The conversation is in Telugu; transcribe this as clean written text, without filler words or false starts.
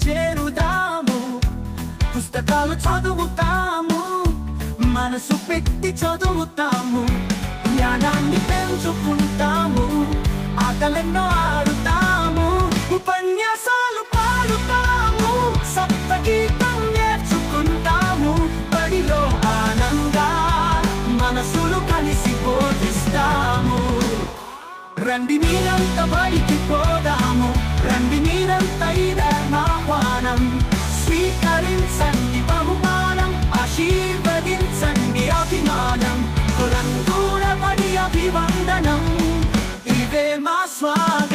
చేరుదాము. పుస్తకాలు చదువుతాము, మనసు పెట్టి చదువుతాము, జ్ఞానాన్ని పెంచుకుంటాము, ఆటలెన్నో ఆడుతాము, ఉపన్యాసాలు పాడుతాము, సప్తగీతం నేర్చుకుంటాము. బడిలో ఆనందంగా మనసులు కలిసి బోధిస్తాము. రండి మీరంత బడికి పోదాము, రండి మీరంత ఇదే ఆహ్వానం. స్వీకరించండి బహుమానం, ఆశీర్వదించండి అభిమానం. రంగుల బడి అభివందనం, ఇదే మా స్వాగతం.